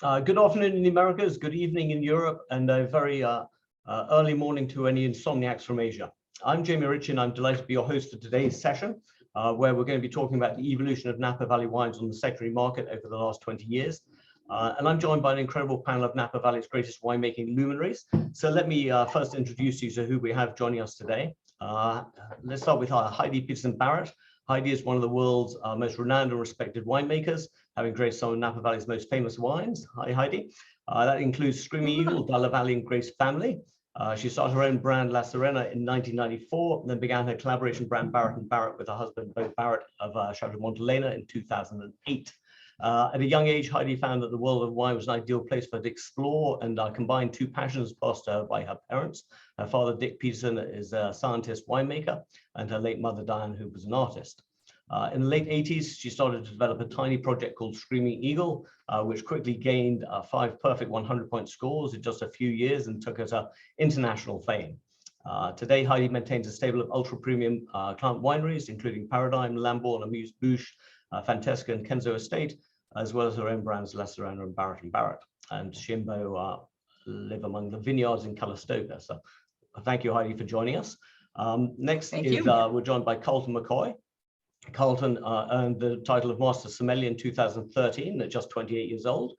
Good afternoon in the Americas, good evening in Europe, and a very early morning to any insomniacs from Asia. I'm Jamie Ritchie, and I'm delighted to be your host for today's session, where we're going to be talking about the evolution of Napa Valley wines on the secondary market over the last 20 years. And I'm joined by an incredible panel of Napa Valley's greatest winemaking luminaries. So let me first introduce you to who we have joining us today. Let's start with Heidi Peterson Barrett. Heidi is one of the world's most renowned and respected winemakers, having created some of Napa Valley's most famous wines. Hi, Heidi. That includes Screaming Eagle, Delage Valley, and Grace Family. She started her own brand, La Serena, in 1994, and then began her collaboration brand, Barrett and Barrett, with her husband, Bo Barrett, of Chateau Montelena in 2008. At a young age, Heidi found that the world of wine was an ideal place for her to explore and combine two passions passed to her by her parents. Her father, Dick Peterson, is a scientist winemaker, and her late mother, Diane, who was an artist. In the late 80s, she started to develop a tiny project called Screaming Eagle, which quickly gained 5 perfect 100-point scores in just a few years and took her to international fame. Today, Heidi maintains a stable of ultra-premium client wineries, including Paradigm, Lambourne, Amuse-Bouche, Fantesca, and Kenzo Estate, as well as her own brands, La Serena and Barrett and Barrett. And she and Bo live among the vineyards in Calistoga. So thank you, Heidi, for joining us. Next we're joined by Colton Mccoy. Colton earned the title of Master Sommelier in 2013 at just 28 years old,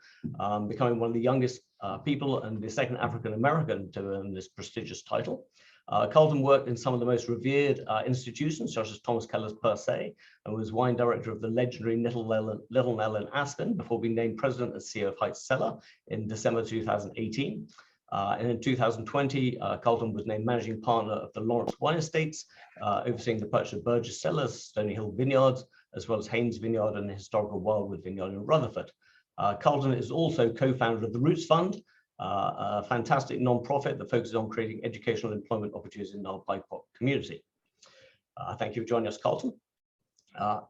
becoming one of the youngest people and the second African-American to earn this prestigious title. Colton worked in some of the most revered institutions, such as Thomas Keller's Per Se, and was wine director of the legendary Little Nell in Aspen before being named president and CEO of Heights Cellar in December 2018. And in 2020, Colton was named managing partner of the Lawrence Wine Estates, overseeing the purchase of Burgess Cellars, Stony Hill Vineyards, as well as Haynes Vineyard and the historical Wildwood Vineyard in Rutherford. Colton is also co-founder of the Roots Fund, a fantastic non-profit that focuses on creating educational and employment opportunities in our BIPOC community. Thank you for joining us, Colton.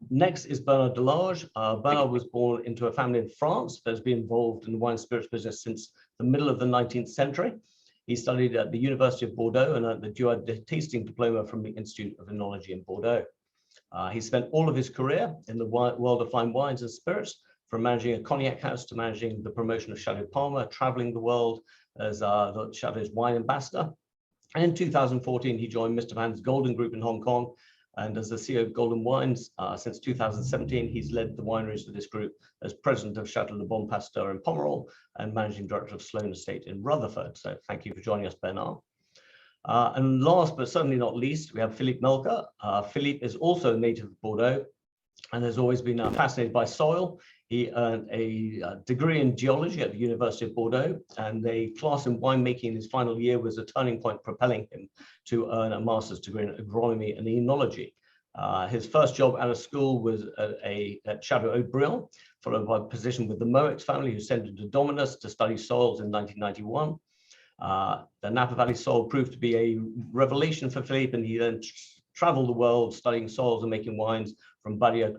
Next is Bernard Delage. Bernard was born into a family in France that has been involved in the wine and spirits business since the middle of the 19th century. He studied at the University of Bordeaux and earned the Dual Tasting Diploma from the Institute of Enology in Bordeaux. He spent all of his career in the world of fine wines and spirits, from managing a cognac house to managing the promotion of Chateau Palmer, traveling the world as the Chateau's wine ambassador. And in 2014, he joined Mr. Van's Golden Group in Hong Kong. And as the CEO of Golden Wines since 2017, he's led the wineries of this group as president of Chateau Le Bon Pasteur in Pomerol and managing director of Sloane Estate in Rutherford. So thank you for joining us, Bernard. And last but certainly not least, we have Philippe Melka. Philippe is also a native of Bordeaux and has always been fascinated by soil. He earned a degree in geology at the University of Bordeaux, and a class in winemaking in his final year was a turning point, propelling him to earn a master's degree in agronomy and enology. His first job out of school was at Chateau Haut-Brion, followed by a position with the Moex family, who sent him to Dominus to study soils in 1991. The Napa Valley soil proved to be a revelation for Philippe, and he then traveled the world studying soils and making wines, from Badia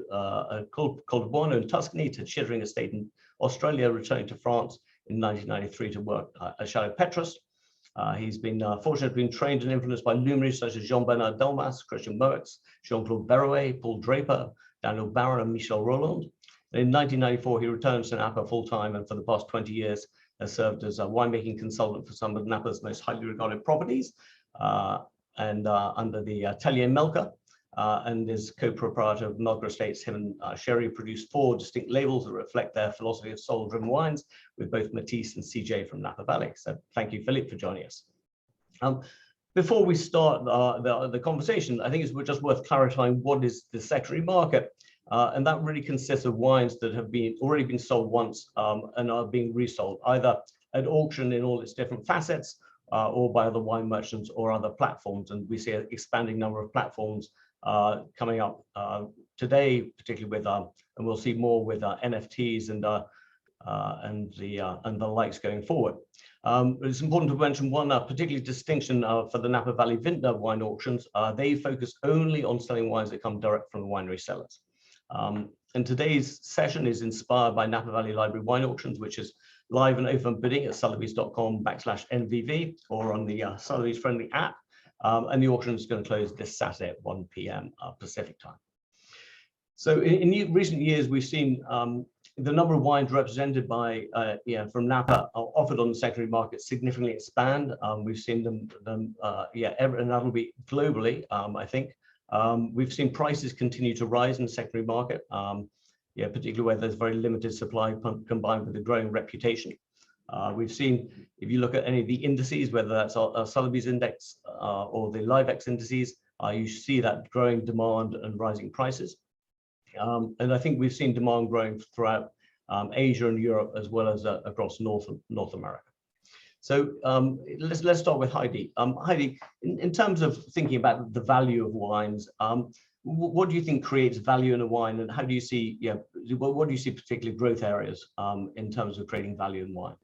Coldebuono in Tuscany to Chittering Estate in Australia, returning to France in 1993 to work at Chateau Petrus. He's been fortunate to be trained and influenced by luminaries such as Jean-Bernard Delmas, Christian Moex, Jean-Claude Berrouet, Paul Draper, Daniel Barron, and Michel Roland. And in 1994, he returned to Napa full-time, and for the past 20 years has served as a winemaking consultant for some of Napa's most highly regarded properties, and under the Philippe Melka, and is co-proprietor of Melka Estates. Him and Sherry produced 4 distinct labels that reflect their philosophy of soul-driven wines, with both Matisse and CJ from Napa Valley. So thank you, Philippe, for joining us. Before we start the conversation, I think it's just worth clarifying what is the secondary market. And that really consists of wines that have already been sold once and are being resold, either at auction in all its different facets, or by other wine merchants or other platforms. And we see an expanding number of platforms coming up today, particularly with, and we'll see more with NFTs and the likes going forward. It's important to mention one particular distinction for the Napa Valley Vintner wine auctions. They focus only on selling wines that come direct from the winery cellars. And today's session is inspired by Napa Valley Library Wine Auctions, which is live and open bidding at sotheby's.com/NVV or on the Sotheby's friendly app. And the auction is going to close this Saturday at 1 p.m. Pacific time. So in recent years, we've seen the number of wines represented by from Napa offered on the secondary market significantly expand. We've seen them and that'll be globally, I think. We've seen prices continue to rise in the secondary market, particularly where there's very limited supply combined with a growing reputation. We've seen, if you look at any of the indices, whether that's Sotheby's index or the LiveX indices, you see that growing demand and rising prices. And I think we've seen demand growing throughout Asia and Europe, as well as across North America. So let's start with Heidi. Heidi, in terms of thinking about the value of wines, what do you think creates value in a wine, and how do you see, what do you see particularly growth areas in terms of creating value in wine?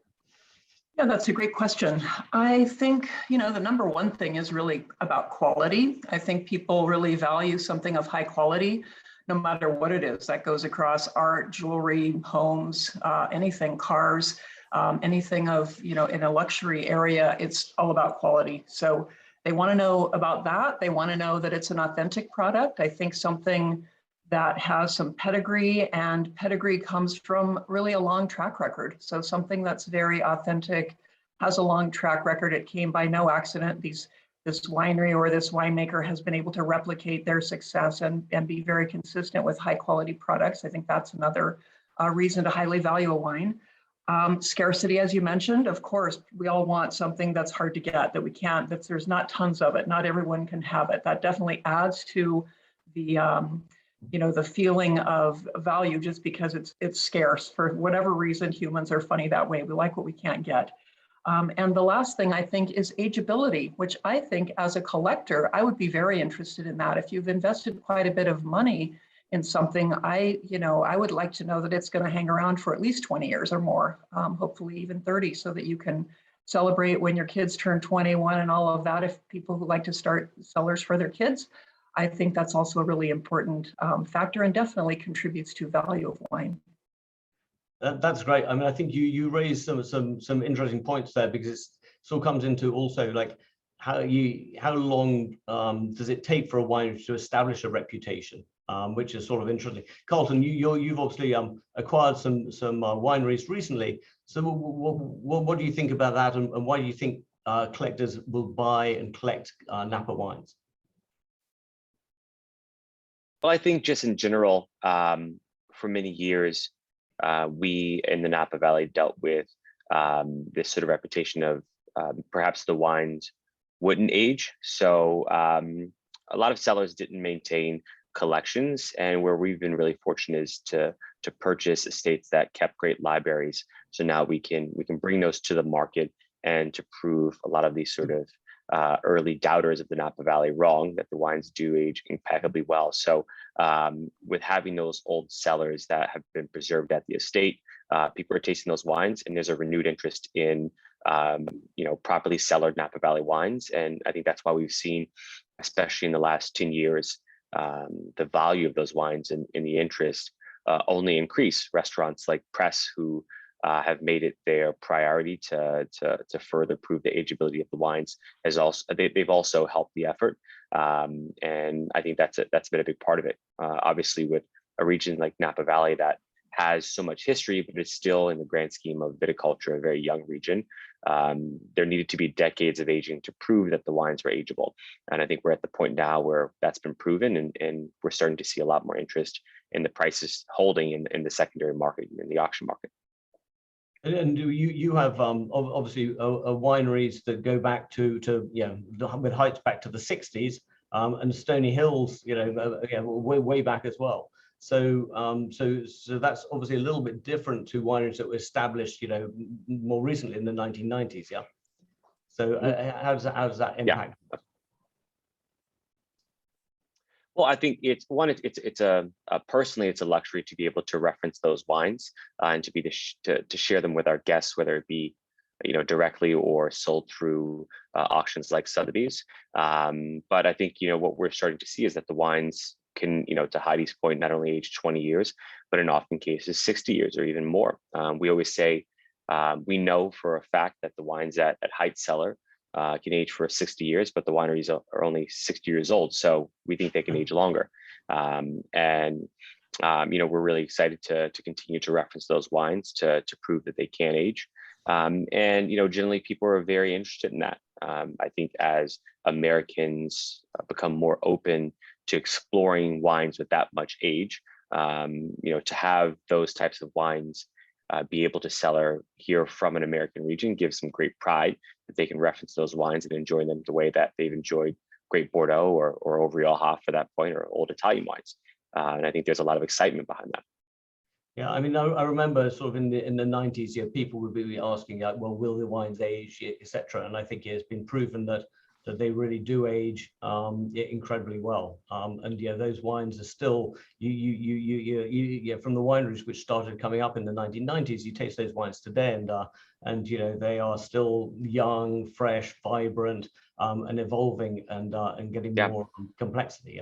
Yeah, that's a great question. I think, the number one thing is really about quality. I think people really value something of high quality, no matter what it is. That goes across art, jewelry, homes, anything, cars, anything of, in a luxury area, it's all about quality. So they want to know about that. They want to know that it's an authentic product. I think something that has some pedigree, and pedigree comes from really a long track record. So something that's very authentic, has a long track record. It came by no accident. This winery or this winemaker has been able to replicate their success and be very consistent with high quality products. I think that's another reason to highly value a wine. Scarcity, as you mentioned, of course, we all want something that's hard to get, that we can't, that there's not tons of it. Not everyone can have it. That definitely adds to the the feeling of value, just because it's scarce. For whatever reason, humans are funny that way. We like what we can't get. And the last thing I think is ageability, which I think as a collector, I would be very interested in that. If you've invested quite a bit of money in something, I would like to know that it's going to hang around for at least 20 years or more, hopefully even 30, so that you can celebrate when your kids turn 21 and all of that. If people who like to start cellars for their kids, I think that's also a really important factor, and definitely contributes to value of wine. That's great. I mean, I think you raised some interesting points there, because it sort of comes into also like how long does it take for a winery to establish a reputation, which is sort of interesting. Colton, you've obviously acquired some wineries recently. So what do you think about that, and why do you think collectors will buy and collect Napa wines? Well, I think just in general, for many years, we in the Napa Valley dealt with this sort of reputation of perhaps the wines wouldn't age. So a lot of sellers didn't maintain collections, and where we've been really fortunate is to purchase estates that kept great libraries. So now we can bring those to the market and to prove a lot of these sort of early doubters of the Napa Valley wrong, that the wines do age impeccably well. So with having those old cellars that have been preserved at the estate, people are tasting those wines, and there's a renewed interest in properly cellared Napa Valley wines. And I think that's why we've seen, especially in the last 10 years, the value of those wines and the interest only increase. Restaurants like Press, who have made it their priority to further prove the ageability of the wines, they've also helped the effort, and I think that's been a big part of it. Obviously, with a region like Napa Valley that has so much history, but it's still, in the grand scheme of viticulture, a very young region. There needed to be decades of aging to prove that the wines were ageable, and I think we're at the point now where that's been proven, and we're starting to see a lot more interest in the prices holding in the secondary market, in the auction market. And you have obviously wineries that go back to with heights back to the 60s, and Stoney Hills, way back as well. So that's obviously a little bit different to wineries that were established, more recently in the 1990s. Yeah. So how does that impact? Yeah. Well, I think personally, it's a luxury to be able to reference those wines and to be to share them with our guests, whether it be directly or sold through auctions like Sotheby's. But I think what we're starting to see is that the wines can, to Heidi's point, not only age 20 years, but in often cases 60 years or even more. We always say we know for a fact that the wines at Height Cellar can age for 60 years, but the wineries are only 60 years old, so we think they can age longer. And we're really excited to continue to reference those wines to prove that they can age. And generally people are very interested in that. I think as Americans become more open to exploring wines with that much age, to have those types of wines be able to sell here from an American region gives some great pride that they can reference those wines and enjoy them the way that they've enjoyed great Bordeaux or Rioja for that point, or old Italian wines. And I think there's a lot of excitement behind that. Yeah, I mean, I remember sort of in the 90s, people would be asking, well, will the wines age, etc. And I think it's been proven that they really do age incredibly well. And those wines are still from the wineries which started coming up in the 1990s. You taste those wines today, and they are still young, fresh, vibrant, and evolving, and getting more complexity.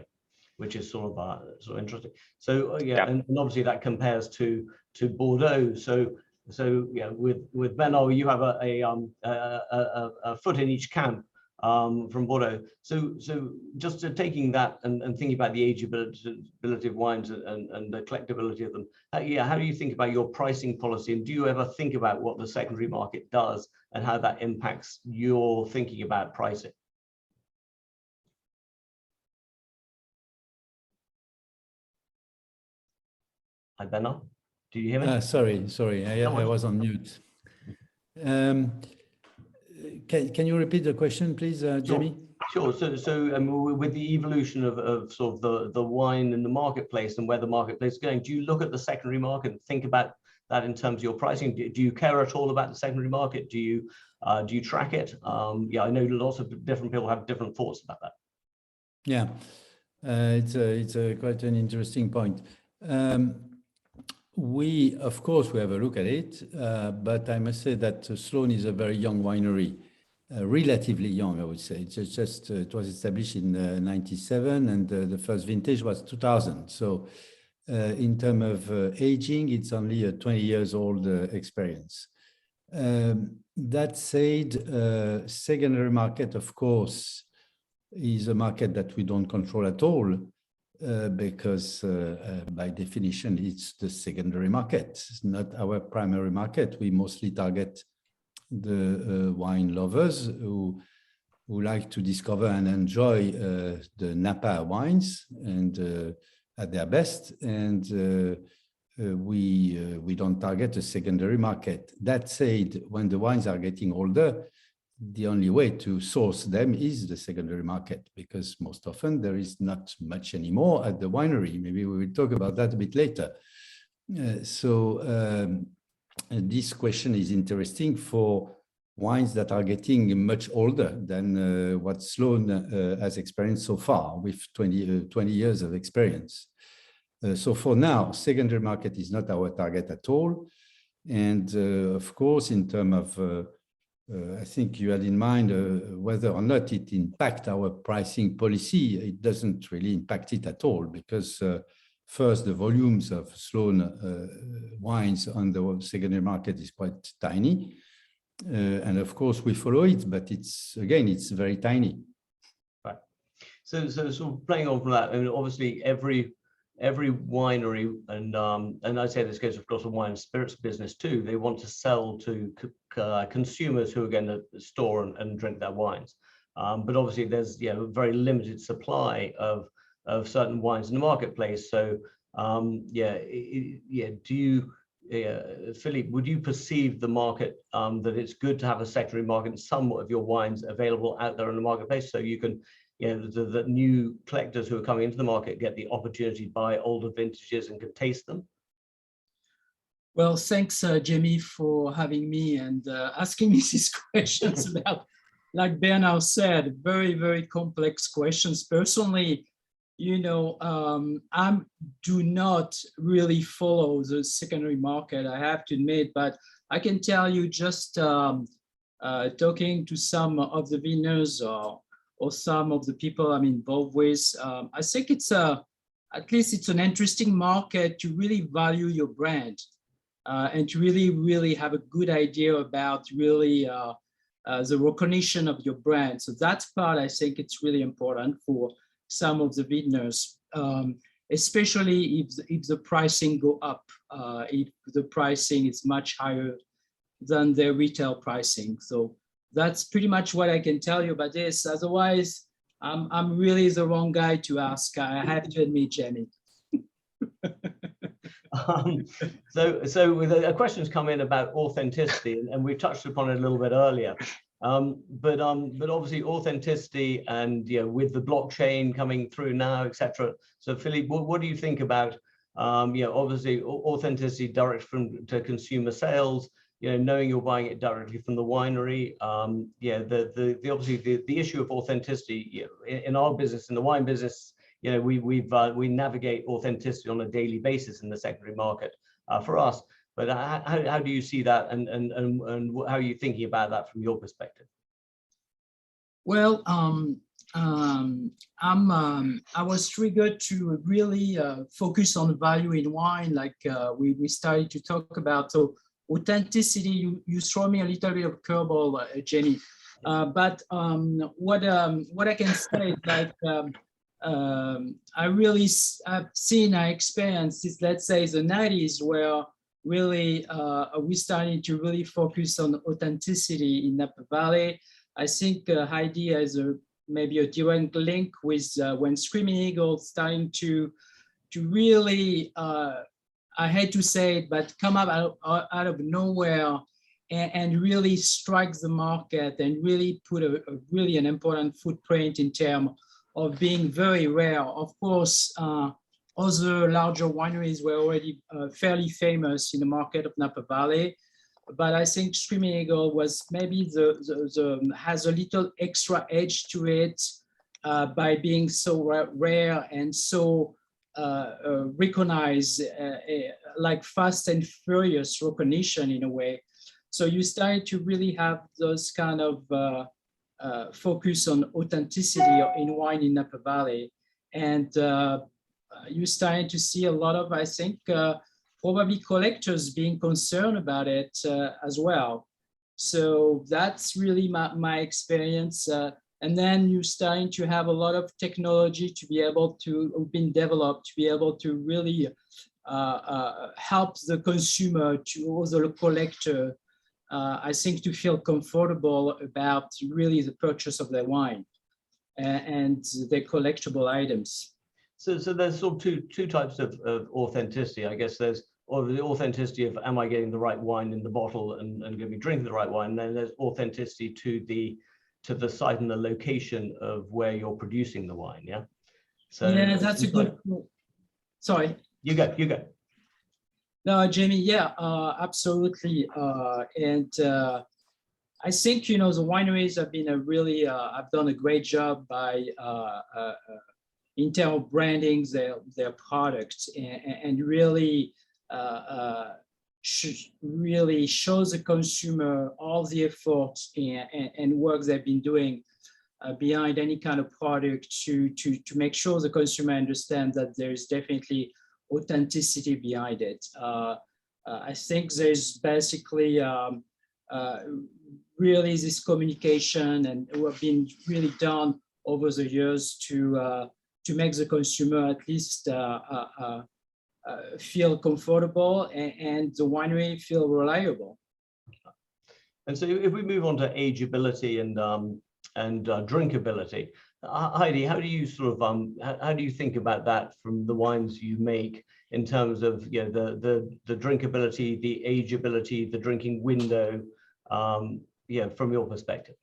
Which is sort of interesting. So and obviously that compares to Bordeaux. So with Benno, you have a foot in each camp from Bordeaux. So just taking that and thinking about the ageability of wines and the collectability of them. How do you think about your pricing policy, and do you ever think about what the secondary market does and how that impacts your thinking about pricing? Hi, Benno. Do you hear me? Sorry, I was on mute. Can you repeat the question, please, Jamie? Sure. So with the evolution of sort of the wine in the marketplace and where the marketplace is going, do you look at the secondary market and think about that in terms of your pricing? Do you care at all about the secondary market? Do you track it? I know lots of different people have different thoughts about that. Yeah, it's quite an interesting point. Of course, we have a look at it, but I must say that Sloan is a very young winery, relatively young, I would say. It was established in 97, and the first vintage was 2000. So in terms of aging, it's only a 20 years old experience. That said, secondary market, of course, is a market that we don't control at all. Because by definition, it's the secondary market. It's not our primary market. We mostly target the wine lovers who like to discover and enjoy the Napa wines and at their best. And we don't target a secondary market. That said, when the wines are getting older, the only way to source them is the secondary market, because most often there is not much anymore at the winery. Maybe we will talk about that a bit later. This question is interesting for wines that are getting much older than what Sloan has experienced so far with 20 years of experience. So for now, secondary market is not our target at all. And of course, in terms of I think you had in mind whether or not it impacts our pricing policy. It doesn't really impact it at all, because first, the volumes of Sloan wines on the secondary market is quite tiny. And of course, we follow it, but it's very tiny. Right. So playing on from that, I mean, obviously every winery, and I'd say this goes across the wine and spirits business too, they want to sell to consumers who are going to store and drink their wines. But obviously there's a very limited supply of certain wines in the marketplace. So do you, Philippe, would you perceive the market that it's good to have a secondary market and some of your wines available out there in the marketplace, so you can the new collectors who are coming into the market get the opportunity to buy older vintages and can taste them? Well, thanks, Jamie, for having me and asking me these questions about, like Bernard said, very, very complex questions. Personally, I do not really follow the secondary market, I have to admit, but I can tell you, just talking to some of the vineyards or some of the people I'm involved with, I think at least it's an interesting market to really value your brand and to really, really have a good idea about really the recognition of your brand. So that part, I think it's really important for some of the vineyards. especially if the pricing go up, if the pricing is much higher than their retail pricing. So that's pretty much what I can tell you about this. Otherwise, I'm really the wrong guy to ask. I have to admit, Jamie. So a question's come in about authenticity, and we've touched upon it a little bit earlier. But obviously authenticity, and with the blockchain coming through now, etc. So Philippe, what do you think about obviously authenticity direct to consumer sales? Knowing you're buying it directly from the winery. Obviously the issue of authenticity in our business, in the wine business, we navigate authenticity on a daily basis in the secondary market for us. But how do you see that, and how are you thinking about that from your perspective? Well, I was triggered to really focus on value in wine, like we started to talk about. So authenticity, you throw me a little bit of curveball, Jenny. But what I can say is like I experienced is, let's say, the 90s, where really we started to really focus on authenticity in Napa Valley. I think Heidi has maybe a direct link with when Screaming Eagle starting to really, I hate to say it, but come up out of nowhere and really strike the market and really put really an important footprint in terms of being very rare. Of course, other larger wineries were already fairly famous in the market of Napa Valley, but I think Screaming Eagle was maybe has a little extra edge to it by being so rare and so recognized, like fast and furious recognition in a way. So you started to really have those kind of focus on authenticity in wine in Napa Valley, and you started to see a lot of, I think, probably collectors being concerned about it as well. So that's really my experience. And then you're starting to have a lot of technology to be able to been developed to be able to really help the consumer or the collector, I think, to feel comfortable about really the purchase of their wine and their collectible items. So there's sort of two types of authenticity. I guess there's the authenticity of, am I getting the right wine in the bottle and going to be drinking the right wine? And then there's authenticity to the site and the location of where you're producing the wine. Yeah. So yeah, that's a good. Sorry. You go. No, Jamie. Yeah, absolutely. And I think the wineries have been have done a great job by in terms of branding their products and really really shows the consumer all the effort and work they've been doing behind any kind of product to make sure the consumer understands that there's definitely authenticity behind it. I think there's basically really this communication and what been really done over the years to make the consumer at least feel comfortable and the winery feel reliable. And so if we move on to ageability and drinkability, Heidi, how do you how do you think about that from the wines you make in terms of the drinkability, the ageability, the drinking window, from your perspective?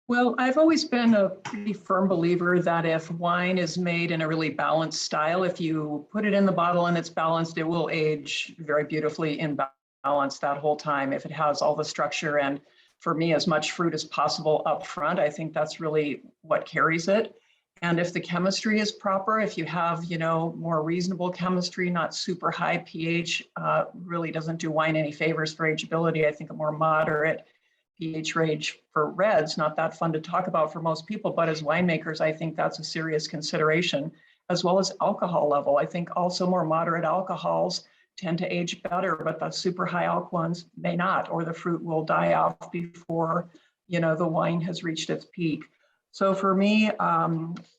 Well, I've always been a pretty firm believer that if wine is made in a really balanced style, if you put it in the bottle and it's balanced, it will age very beautifully in balance that whole time. If it has all the structure and, for me, as much fruit as possible up front, I think that's really what carries it. And if the chemistry is proper, if you have, more reasonable chemistry, not super high pH, really doesn't do wine any favors for ageability. I think a more moderate pH range for reds, not that fun to talk about for most people, but as winemakers, I think that's a serious consideration, as well as alcohol level. I think also more moderate alcohols tend to age better, but the super high alc ones may not, or the fruit will die off before, the wine has reached its peak. So for me,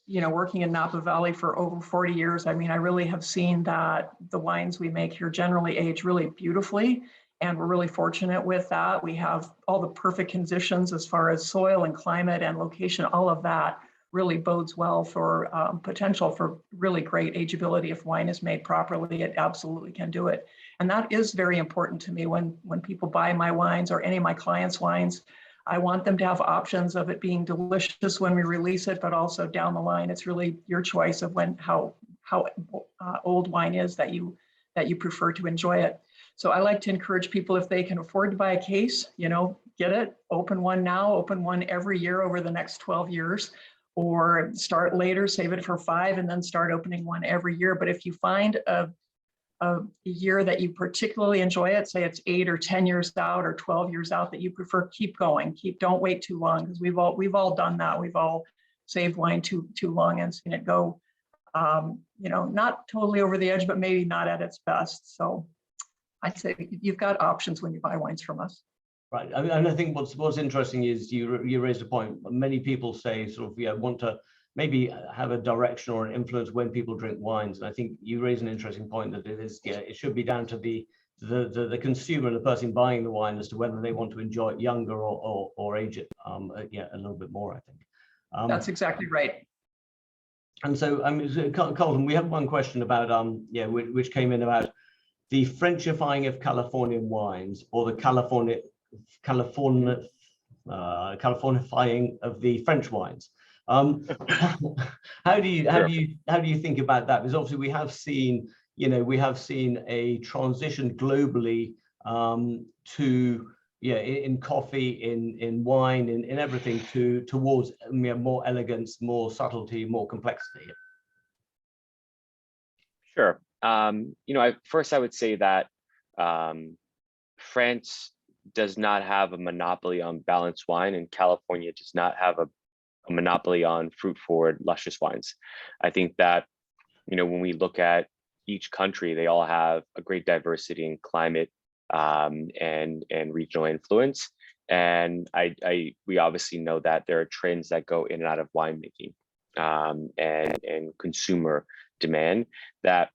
you know, working in Napa Valley for over 40 years, I mean, I really have seen that the wines we make here generally age really beautifully. And we're really fortunate with that. We have all the perfect conditions as far as soil and climate and location. All of that really bodes well for potential for really great ageability. If wine is made properly, it absolutely can do it. And that is very important to me when people buy my wines or any of my clients' wines. I want them to have options of it being delicious when we release it, but also down the line, it's really your choice of how old wine is that you prefer to enjoy it. So I like to encourage people, if they can afford to buy a case, you know, get it, open one now, open one every year over the next 12 years, or start later, save it for 5, and then start opening one every year. But if you find a year that you particularly enjoy it, say it's 8 or 10 years out or 12 years out that you prefer, keep going, don't wait too long, because we've all done that. We've all saved wine too long and seen it go, you know, not totally over the edge, but maybe not at its best. So I'd say you've got options when you buy wines from us. Right, and I think what's interesting is you raised a point. Many people say sort of want to maybe have a direction or an influence when people drink wines, and I think you raise an interesting point that it should be down to the consumer and the person buying the wine as to whether they want to enjoy it younger or age it a little bit more, I think. That's exactly right. And so Colton, we have one question about which came in about the Frenchifying of Californian wines, or the Californifying of the French wines. How do you think about that? Because obviously we have seen a transition globally to in coffee, in wine, in everything towards more elegance, more subtlety, more complexity. Sure. First I would say that France does not have a monopoly on balanced wine, and California does not have a monopoly on fruit-forward, luscious wines. I think that, when we look at each country, they all have a great diversity in climate and regional influence. And we obviously know that there are trends that go in and out of winemaking and consumer demand that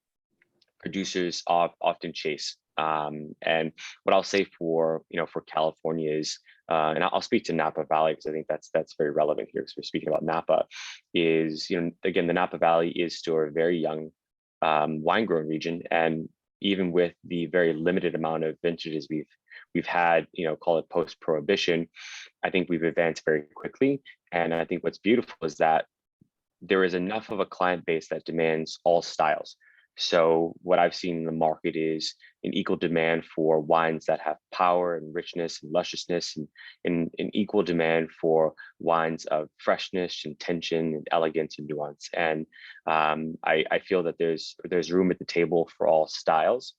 producers often chase. And what I'll say for California is, and I'll speak to Napa Valley because I think that's very relevant here because we're speaking about Napa, is, again, the Napa Valley is still a very young wine growing region. And even with the very limited amount of vintages we've had, call it post-prohibition, I think we've advanced very quickly. And I think what's beautiful is that there is enough of a client base that demands all styles. So what I've seen in the market is an equal demand for wines that have power and richness and lusciousness, and an equal demand for wines of freshness and tension and elegance and nuance. And I feel that there's room at the table for all styles.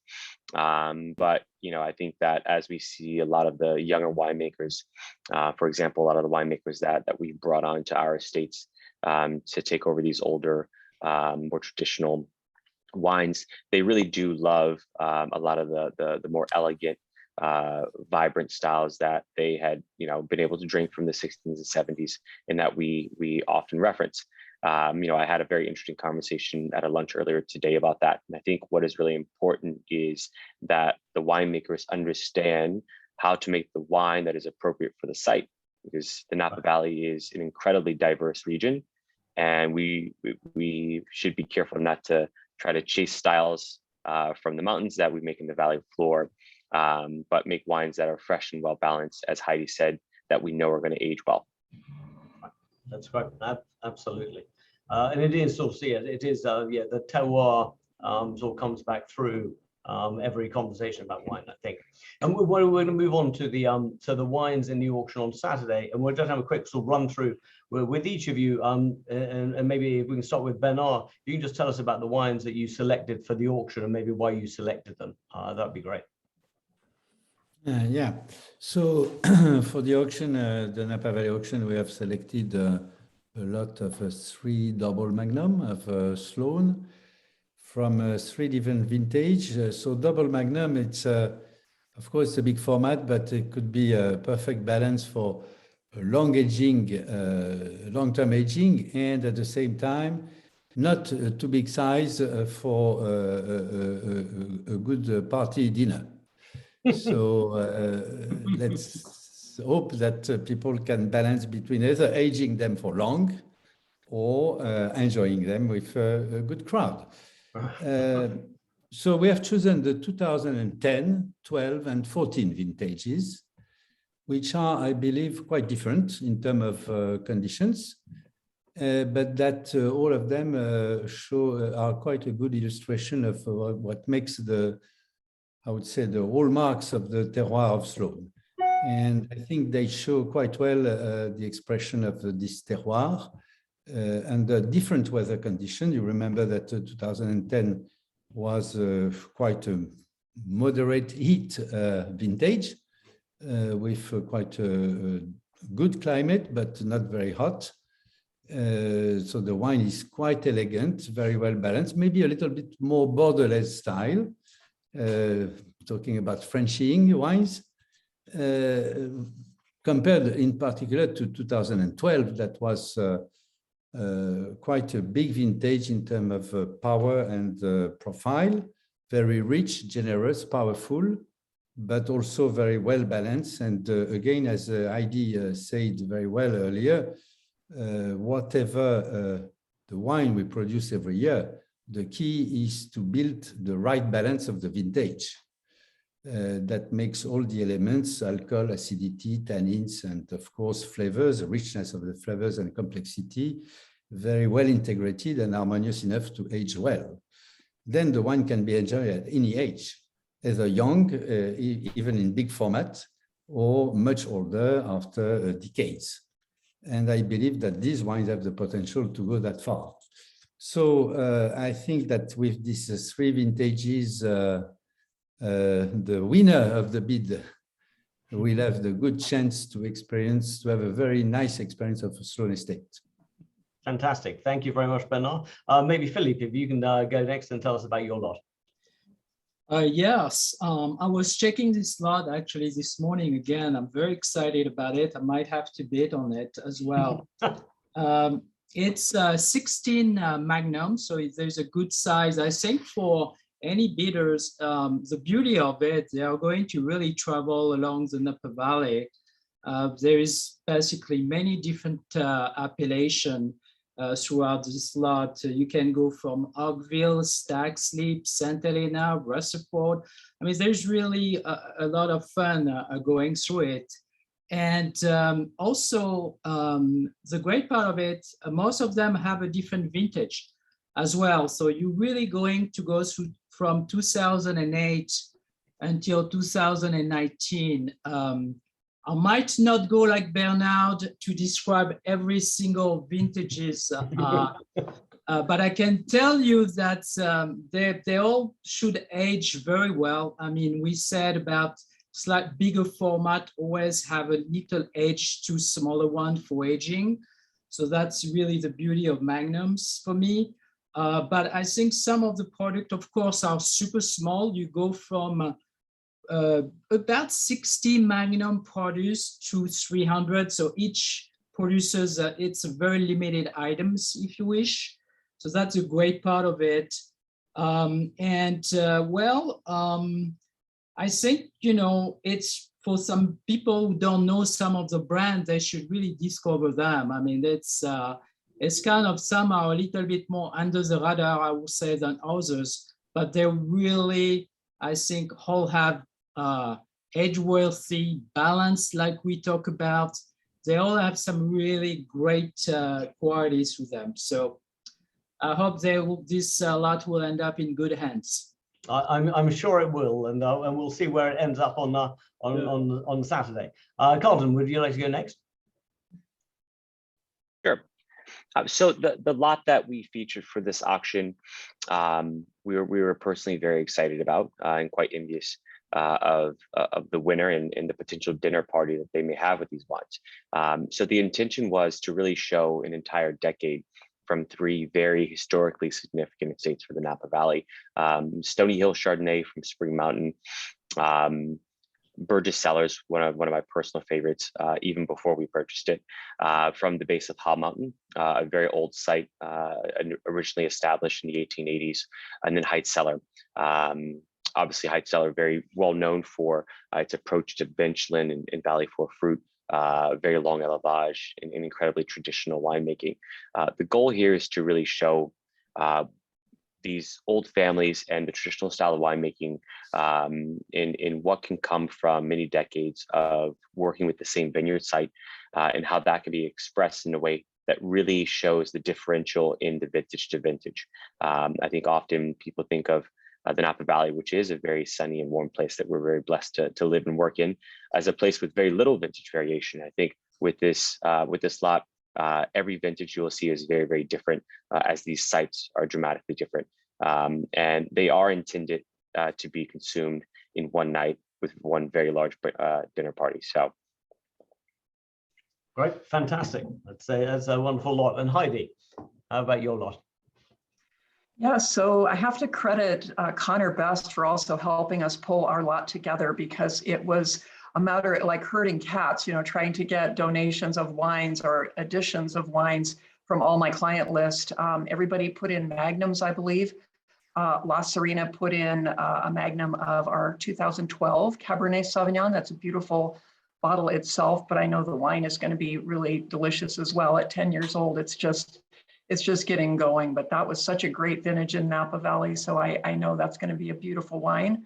But I think that as we see a lot of the younger winemakers, for example, a lot of the winemakers that we've brought onto our estates to take over these older, more traditional wines, they really do love a lot of the more elegant, vibrant styles that they had been able to drink from the 60s and 70s, and that we often reference. I had a very interesting conversation at a lunch earlier today about that, and I think what is really important is that the winemakers understand how to make the wine that is appropriate for the site, because the Napa Valley is an incredibly diverse region, and we should be careful not to try to chase styles from the mountains that we make in the valley floor, but make wines that are fresh and well balanced, as Heidi said, that we know are going to age well. That's right, absolutely. And it is sort of the terroir sort of comes back through every conversation about wine, I think. And we're going to move on to the wines in the auction on Saturday, and we'll just have a quick sort of run through with each of you, and maybe if we can start with Bernard, you can just tell us about the wines that you selected for the auction and maybe why you selected them. That'd be great. Yeah, so for the auction, the Napa Valley auction, we have selected a lot of 3 double magnum of Sloan from 3 different vintage. So double magnum, it's of course a big format, but it could be a perfect balance for long-term aging, and at the same time, not too big size for a good party dinner. So let's hope that people can balance between either aging them for long or enjoying them with a good crowd. So we have chosen the 2010, 12, and 14 vintages, which are, I believe, quite different in terms of conditions, but that all of them are quite a good illustration of what makes I would say, the hallmarks of the terroir of Sloane. And I think they show quite well the expression of this terroir under different weather conditions. You remember that 2010 was quite a moderate heat vintage with quite a good climate, but not very hot. So the wine is quite elegant, very well balanced, maybe a little bit more borderless style, talking about Frenching wines, compared in particular to 2012, that was quite a big vintage in terms of power and profile, very rich, generous, powerful, but also very well balanced. And again, as Heidi said very well earlier, whatever the wine we produce every year, the key is to build the right balance of the vintage. That makes all the elements, alcohol, acidity, tannins, and of course flavors, the richness of the flavors and complexity, very well integrated and harmonious enough to age well. Then the wine can be enjoyed at any age, either young, even in big format, or much older after decades. And I believe that these wines have the potential to go that far. So I think that with these three vintages, the winner of the bid will have the good chance to have a very nice experience of Sloane Estate. Fantastic. Thank you very much, Bernard. Maybe Philippe, if you can go next and tell us about your lot. Yes, I was checking this lot actually this morning again. I'm very excited about it. I might have to bid on it as well. It's 16 Magnum, so there's a good size. I think for any bidders, the beauty of it, they are going to really travel along the Napa Valley. There is basically many different appellations throughout this lot. You can go from Oakville, Stags Leap, St. Helena, Rutherford. I mean, there's really a lot of fun going through it. And also, the great part of it, most of them have a different vintage as well. So you're really going to go through from 2008 until 2019. I might not go like Bernard to describe every single vintages, but I can tell you that they all should age very well. I mean, we said about slight bigger format, always have a little age to smaller one for aging. So that's really the beauty of Magnums for me. But I think some of the product, of course, are super small. You go from about 60 Magnum produced to 300. So each produces, it's a very limited items, if you wish. So that's a great part of it. I think, you know, it's for some people who don't know some of the brands, they should really discover them. I mean, it's kind of, some are a little bit more under the radar, I would say, than others, but they really, I think, all have age-worthy balance, like we talk about. They all have some really great qualities to them. So I hope this lot will end up in good hands. I'm sure it will, and we'll see where it ends up on Saturday. Colton, would you like to go next? Sure. So the lot that we featured for this auction, we were personally very excited about and quite envious of the winner and the potential dinner party that they may have with these wines. So the intention was to really show an entire decade from three very historically significant estates for the Napa Valley. Stony Hill Chardonnay from Spring Mountain, Burgess Cellars, one of my personal favorites, even before we purchased it, from the base of Hall Mountain, a very old site, originally established in the 1880s, and then Heights Cellar. Obviously, Heights Cellar, very well known for its approach to benchland and Valley 4 fruit, very long élevage, and incredibly traditional winemaking. The goal here is to really show these old families and the traditional style of winemaking in what can come from many decades of working with the same vineyard site, and how that can be expressed in a way that really shows the differential in the vintage to vintage. I think often people think of the Napa Valley, which is a very sunny and warm place that we're very blessed to live and work in, as a place with very little vintage variation. I think with this lot, every vintage you will see is very, very different, as these sites are dramatically different. And they are intended to be consumed in one night with one very large dinner party. So. Great, fantastic. That's a wonderful lot. And Heidi, how about your lot? Yeah, so I have to credit Connor Best for also helping us pull our lot together, because it was a matter like herding cats, trying to get donations of wines or additions of wines from all my client list. Everybody put in magnums, I believe. La Serena put in a magnum of our 2012 Cabernet Sauvignon. That's a beautiful bottle itself, but I know the wine is going to be really delicious as well. At 10 years old, it's just getting going, but that was such a great vintage in Napa Valley. So I know that's going to be a beautiful wine.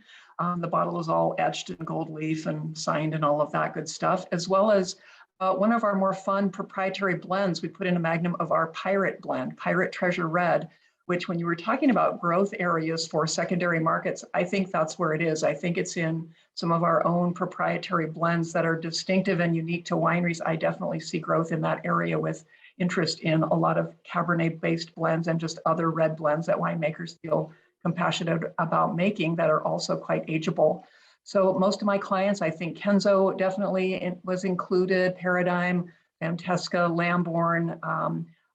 The bottle is all etched in gold leaf and signed and all of that good stuff, as well as one of our more fun proprietary blends. We put in a magnum of our Pirate blend, Pirate Treasure Red, which, when you were talking about growth areas for secondary markets, I think that's where it is. I think it's in some of our own proprietary blends that are distinctive and unique to wineries. I definitely see growth in that area with interest in a lot of Cabernet-based blends and just other red blends that winemakers feel compassionate about making that are also quite ageable. So most of my clients, I think Kenzo definitely was included, Paradigm, Fantesca, Lamborn,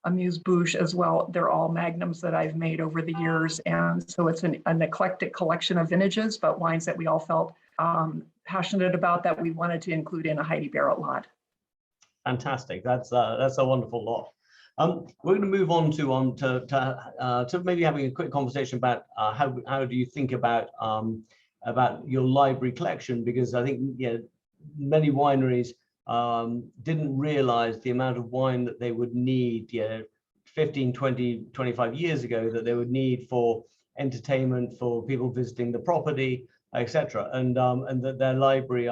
Amuse-Bouche as well. They're all magnums that I've made over the years. And so it's an eclectic collection of vintages, but wines that we all felt passionate about that we wanted to include in a Heidi Barrett lot. Fantastic. That's a wonderful lot. We're going to move on to maybe having a quick conversation about how do you think about your library collection, because I think many wineries didn't realize the amount of wine that they would need 15, 20, 25 years ago, that they would need for entertainment, for people visiting the property, etc., and that their library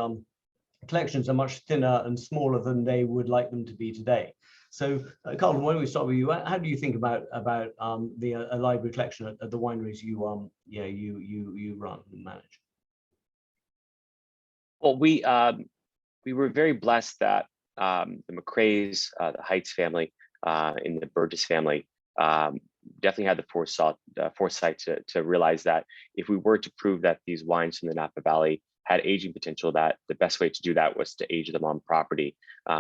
collections are much thinner and smaller than they would like them to be today. So, Colton, why don't we start with you? How do you think about the library collection at the wineries you run and manage? Well, we were very blessed that the McCrays, the Heights family, and the Burgess family definitely had the foresight to realize that if we were to prove that these wines from the Napa Valley had aging potential, that the best way to do that was to age them on property,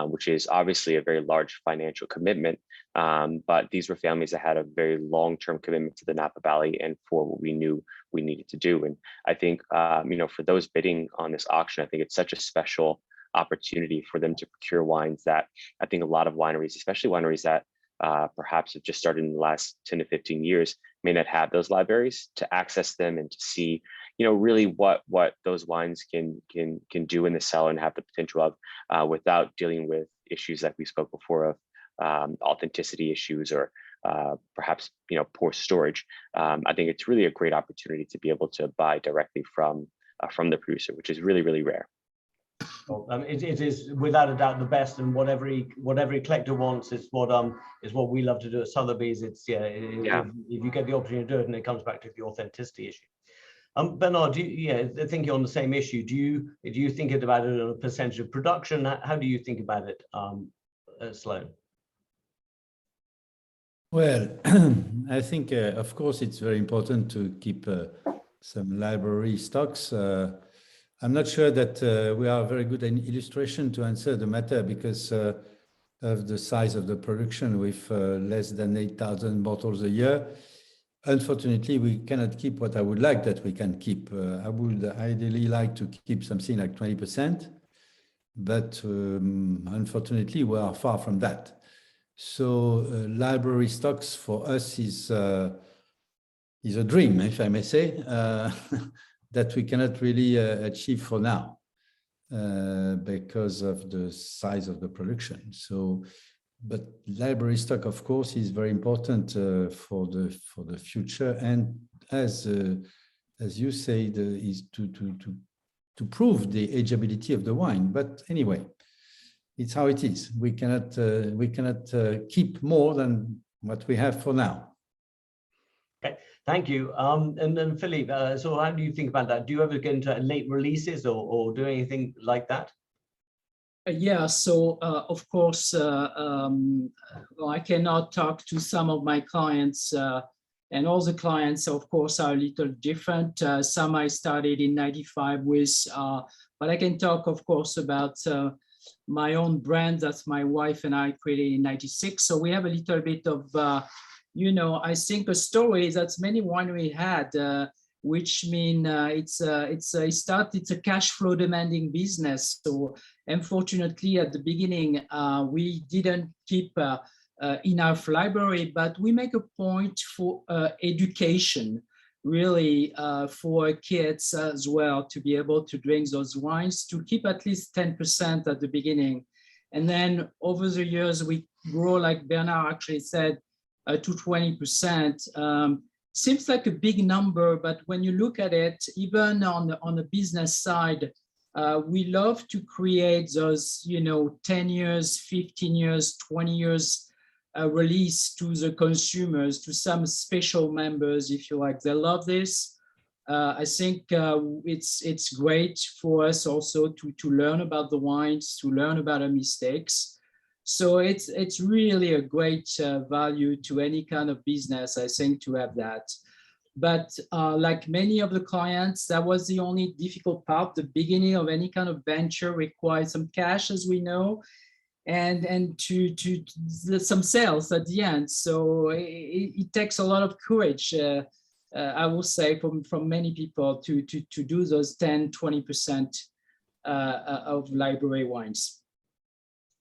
which is obviously a very large financial commitment. But these were families that had a very long-term commitment to the Napa Valley and for what we knew we needed to do. And I think, for those bidding on this auction, I think it's such a special opportunity for them to procure wines that I think a lot of wineries, especially wineries that perhaps have just started in the last 10 to 15 years, may not have those libraries, to access them and to see, really what those wines can do in the cellar and have the potential of, without dealing with issues that we spoke before of authenticity issues or perhaps poor storage. I think it's really a great opportunity to be able to buy directly from the producer, which is really, really rare. Well, it is without a doubt the best, and what every collector wants is what we love to do at Sotheby's. It's if you get the opportunity to do it, and it comes back to the authenticity issue. Bernard, thinking on the same issue, do you think about it on a percentage of production? How do you think about it at Sloan? Well, I think of course it's very important to keep some library stocks. I'm not sure that we are very good in illustration to answer the matter because of the size of the production with less than 8,000 bottles a year. unfortunately, we cannot keep what I would like that we can keep. I would ideally like to keep something like 20%, but unfortunately, we are far from that. So library stocks for us is a dream, if I may say, that we cannot really achieve for now because of the size of the production. So, but library stock, of course, is very important for the future, and as you say, is to prove the ageability of the wine. But anyway, it's how it is. We cannot keep more than what we have for now. Okay, thank you. And then Philippe, so how do you think about that? Do you ever get into late releases or do anything like that? Yeah, so of course, well, I cannot talk to some of my clients, and all the clients, of course, are a little different. Some I started in '95 with, but I can talk, of course, about my own brand that my wife and I created in '96. So we have a little bit of, I think a story that many wineries had, which mean it's a cash flow demanding business. So unfortunately, at the beginning, we didn't keep enough library, but we make a point for education, really for kids as well, to be able to drink those wines, to keep at least 10% at the beginning. And then over the years, we grow, like Bernard actually said, to 20%. Seems like a big number, but when you look at it, even on the business side, we love to create those, 10 years, 15 years, 20 years release to the consumers, to some special members, if you like. They love this. I think it's great for us also to learn about the wines, to learn about our mistakes. So it's really a great value to any kind of business, I think, to have that. But like many of the clients, that was the only difficult part. The beginning of any kind of venture requires some cash, as we know, and to some sales at the end. So it takes a lot of courage, I will say, from many people to do those 10, 20% of library wines.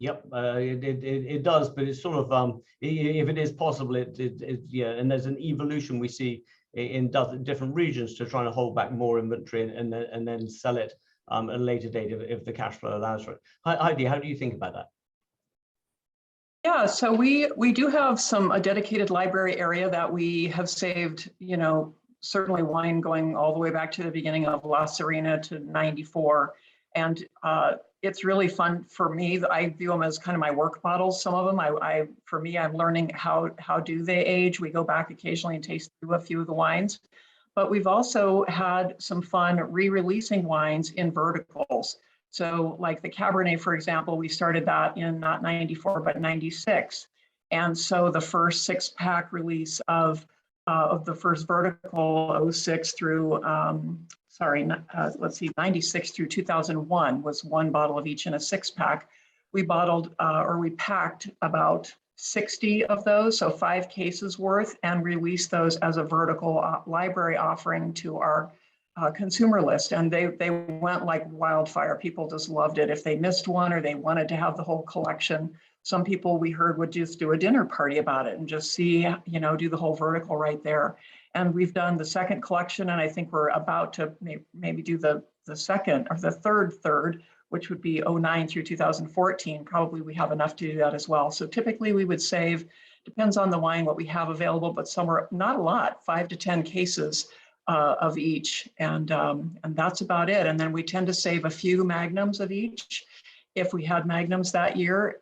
Yep, it does, but it's sort of if it is possible, yeah, and there's an evolution we see in different regions to trying to hold back more inventory and then sell it at a later date if the cash flow allows for it. Heidi, how do you think about that? Yeah, so we do have a dedicated library area that we have saved, certainly wine going all the way back to the beginning of La Serena to '94. And it's really fun for me. I view them as kind of my work models. Some of them, for me, I'm learning how do they age. We go back occasionally and taste through a few of the wines. But we've also had some fun re-releasing wines in verticals. So like the Cabernet, for example, we started that in not '94, but '96. And so the first 6-pack release of the first vertical, 06 through, 96 through 2001 was one bottle of each in a 6-pack. We bottled we packed about 60 of those, so 5 cases worth, and released those as a vertical library offering to our consumer list. And they went like wildfire. People just loved it. If they missed one or they wanted to have the whole collection, some people we heard would just do a dinner party about it and just see, do the whole vertical right there. And we've done the second collection, and I think we're about to maybe do the second or the third, which would be 09 through 2014. Probably we have enough to do that as well. So typically we would save, depends on the wine, what we have available, but somewhere, not a lot, 5 to 10 cases of each. And that's about it. And then we tend to save a few magnums of each. If we had magnums that year,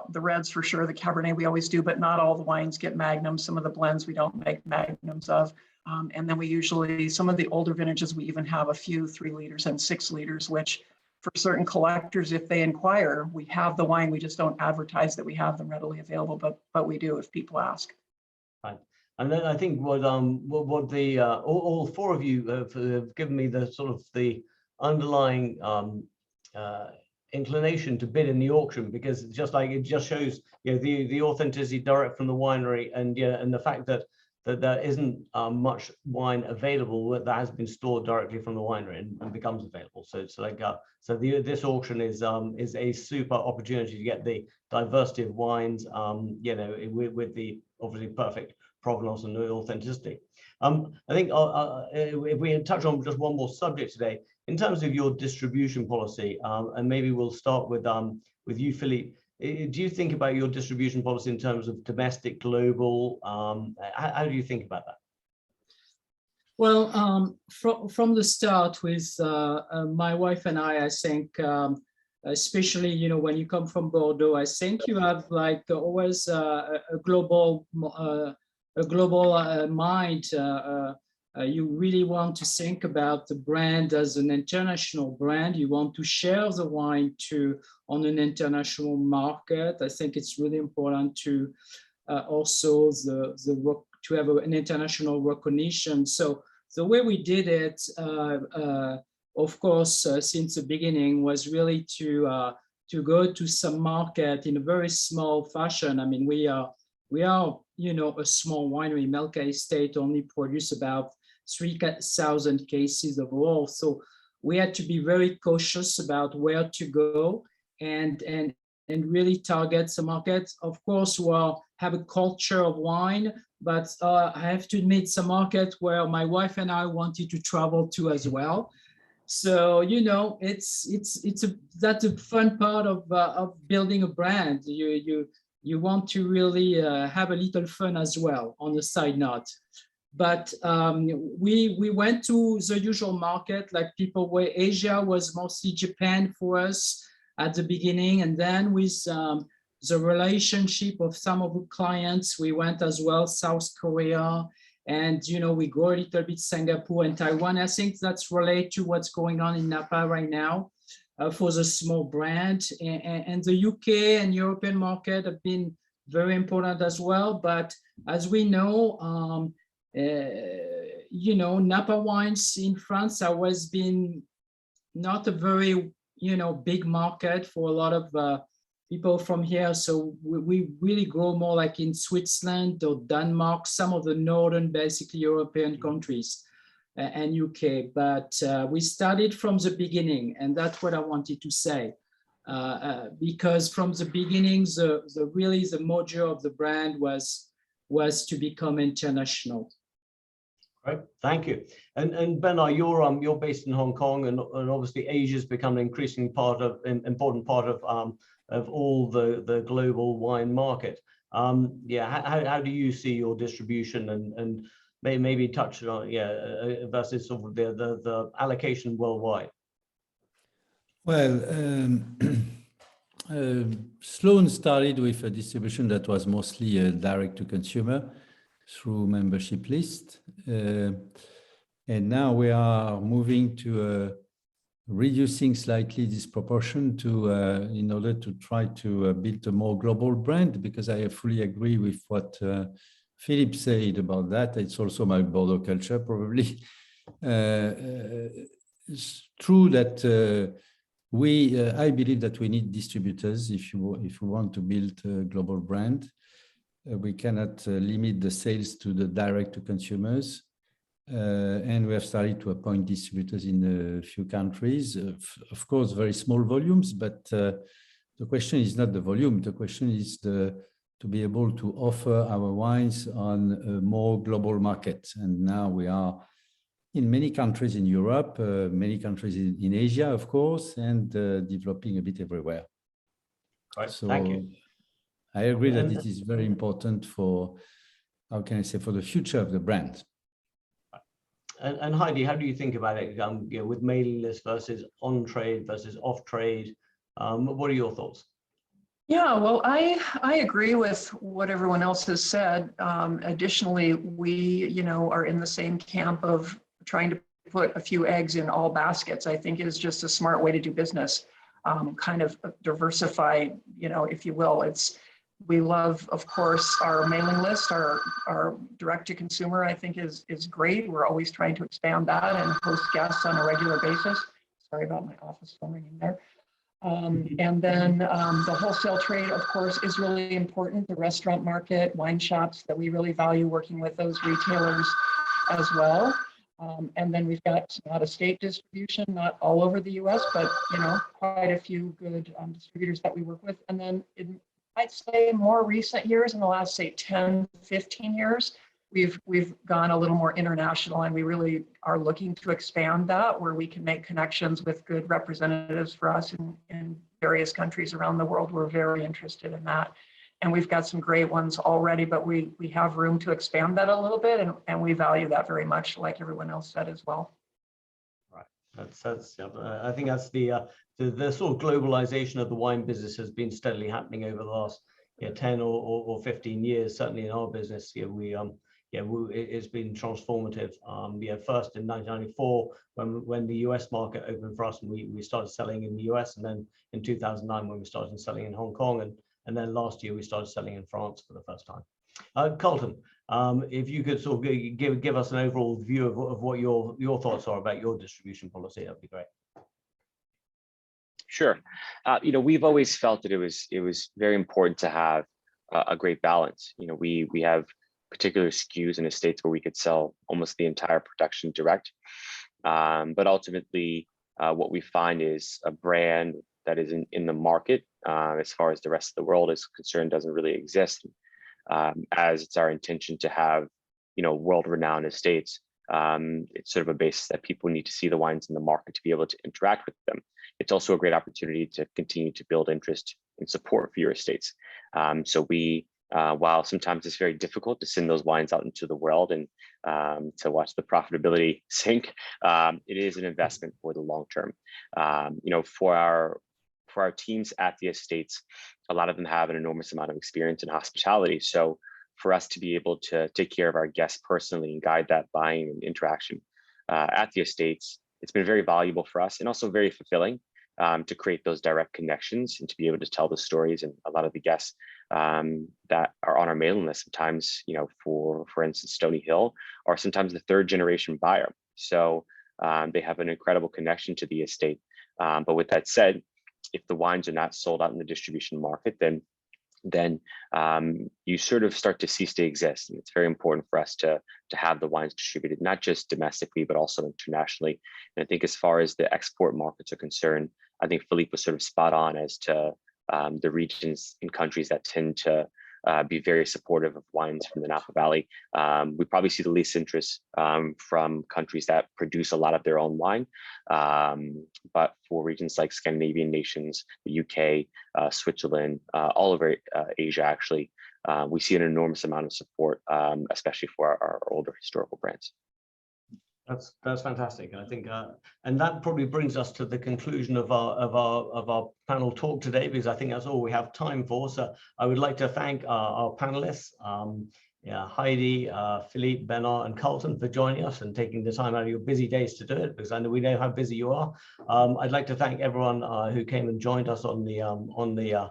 the reds for sure, the Cabernet we always do, but not all the wines get magnums. Some of the blends we don't make magnums of. And then we usually, some of the older vintages, we even have a few 3 liters and 6 liters, which for certain collectors, if they inquire, we have the wine, we just don't advertise that we have them readily available, but we do if people ask. Right. And then I think what the all 4 of you have given me the sort of the underlying inclination to bid in the auction, because it just shows the authenticity direct from the winery, and the fact that that there isn't much wine available that has been stored directly from the winery and becomes available. So it's like this auction is a super opportunity to get the diversity of wines, with the obviously perfect provenance and authenticity. I think if we touch on just one more subject today, in terms of your distribution policy, and maybe we'll start with you, Philippe. Do you think about your distribution policy in terms of domestic, global? How do you think about that? Well, from the start with my wife and I think, especially, when you come from Bordeaux, I think you have like always a global mind. You really want to think about the brand as an international brand. You want to share the wine on an international market. I think it's really important to also to have an international recognition. So the way we did it, of course, since the beginning, was really to go to some market in a very small fashion. I mean, we are a small winery. Melka Estate only produce about 3,000 cases overall. So we had to be very cautious about where to go and really target the market. Of course, we'll have a culture of wine, but I have to admit, some market where my wife and I wanted to travel to as well. So that's a fun part of building a brand. You want to really have a little fun as well on the side note. But we went to the usual market, like people where Asia was mostly Japan for us at the beginning. And then with the relationship of some of the clients, we went as well South Korea, and we go a little bit Singapore and Taiwan. I think that's related to what's going on in Napa right now for the small brand. And the UK and European market have been very important as well. But as we know, Napa wines in France have always been not a very, big market for a lot of people from here. So we really grow more like in Switzerland or Denmark, some of the northern, basically European countries and UK. But we started from the beginning, and that's what I wanted to say. Because from the beginning, the mojo of the brand was to become international. Right, thank you. And Bernard, you're based in Hong Kong, and obviously Asia is becoming an increasing important part of all the global wine market. How do you see your distribution and maybe touch on versus sort of the allocation worldwide? Well, Sloan started with a distribution that was mostly direct to consumer through membership list. And now we are moving to reducing slightly this proportion in order to try to build a more global brand, because I fully agree with what Philippe said about that. It's also my Bordeaux culture, probably. It's true that I believe that we need distributors if we want to build a global brand. We cannot limit the sales to the direct to consumers. And we have started to appoint distributors in a few countries. Of course, very small volumes, but the question is not the volume. The question is to be able to offer our wines on a more global market. And now we are in many countries in Europe, many countries in Asia, of course, and developing a bit everywhere. Right. So thank you. I agree that it is very important for the future of the brand. And Heidi, how do you think about it with mailing list versus on-trade versus off-trade? What are your thoughts? Yeah, well, I agree with what everyone else has said. Additionally, we, are in the same camp of trying to put a few eggs in all baskets. I think is just a smart way to do business, kind of diversify, if you will. We love, of course, our mailing list, our direct to consumer, I think is great. We're always trying to expand that and host guests on a regular basis. Sorry about my office phone ringing there. And then the wholesale trade, of course, is really important. The restaurant market, wine shops, that we really value working with those retailers as well. And then we've got some out-of-state distribution, not all over the US, but quite a few good distributors that we work with. And then I'd say more recent years, in the last, say, 10, 15 years, we've gone a little more international, and we really are looking to expand that, where we can make connections with good representatives for us in various countries around the world. We're very interested in that. And we've got some great ones already, but we have room to expand that a little bit, and we value that very much, like everyone else said as well. Right. That's I think that's the sort of globalization of the wine business has been steadily happening over the last 10 or 15 years. Certainly in our business, it's been transformative. First in 1994, when the US market opened for us, and we started selling in the US, and then in 2009 when we started selling in Hong Kong, and then last year we started selling in France for the first time. Colton, if you could sort of give us an overall view of what your thoughts are about your distribution policy, that'd be great. Sure. We've always felt that it was very important to have a great balance. We have particular SKUs in estates where we could sell almost the entire production direct. But ultimately, what we find is a brand that is in the market, as far as the rest of the world is concerned, doesn't really exist. As it's our intention to have, world-renowned estates, it's sort of a basis that people need to see the wines in the market to be able to interact with them. It's also a great opportunity to continue to build interest and support for your estates. So we, while sometimes it's very difficult to send those wines out into the world and to watch the profitability sink, it is an investment for the long term. For our teams at the estates, a lot of them have an enormous amount of experience in hospitality. So for us to be able to take care of our guests personally and guide that buying and interaction at the estates, it's been very valuable for us, and also very fulfilling to create those direct connections and to be able to tell the stories. And a lot of the guests that are on our mailing list, sometimes, for instance, Stoney Hill, are sometimes the third generation buyer. So they have an incredible connection to the estate. But with that said, if the wines are not sold out in the distribution market, then you sort of start to cease to exist. And it's very important for us to have the wines distributed, not just domestically, but also internationally. And I think as far as the export markets are concerned, I think Philippe was sort of spot on as to the regions and countries that tend to be very supportive of wines from the Napa Valley. We probably see the least interest from countries that produce a lot of their own wine. But for regions like Scandinavian nations, the UK, Switzerland, all over Asia, actually, we see an enormous amount of support, especially for our older historical brands. That's fantastic. I think, and that probably brings us to the conclusion of our panel talk today, because I think that's all we have time for. So I would like to thank our panelists, Heidi, Philippe, Bernard, and Colton, for joining us and taking the time out of your busy days to do it, because I know we know how busy you are. I'd like to thank everyone who came and joined us on the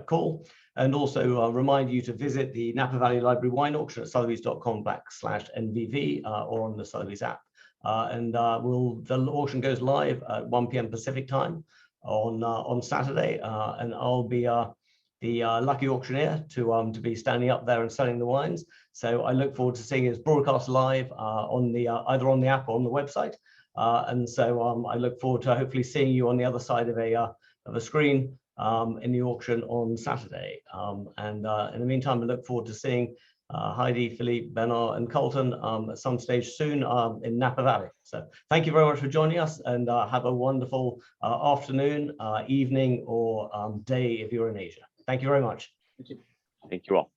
call, and also remind you to visit the Napa Valley Library Wine Auction at sotheby's.com/NVV or on the Sotheby's app. The auction goes live at 1 p.m. Pacific time on Saturday, and I'll be the lucky auctioneer to be standing up there and selling the wines. So I look forward to seeing it broadcast live on either on the app or on the website. And so I look forward to hopefully seeing you on the other side of a screen in the auction on Saturday. In the meantime, I look forward to seeing Heidi, Philippe, Bernard, and Colton at some stage soon in Napa Valley. So thank you very much for joining us, and have a wonderful afternoon, evening, or day if you're in Asia. Thank you very much. Thank you. Thank you all.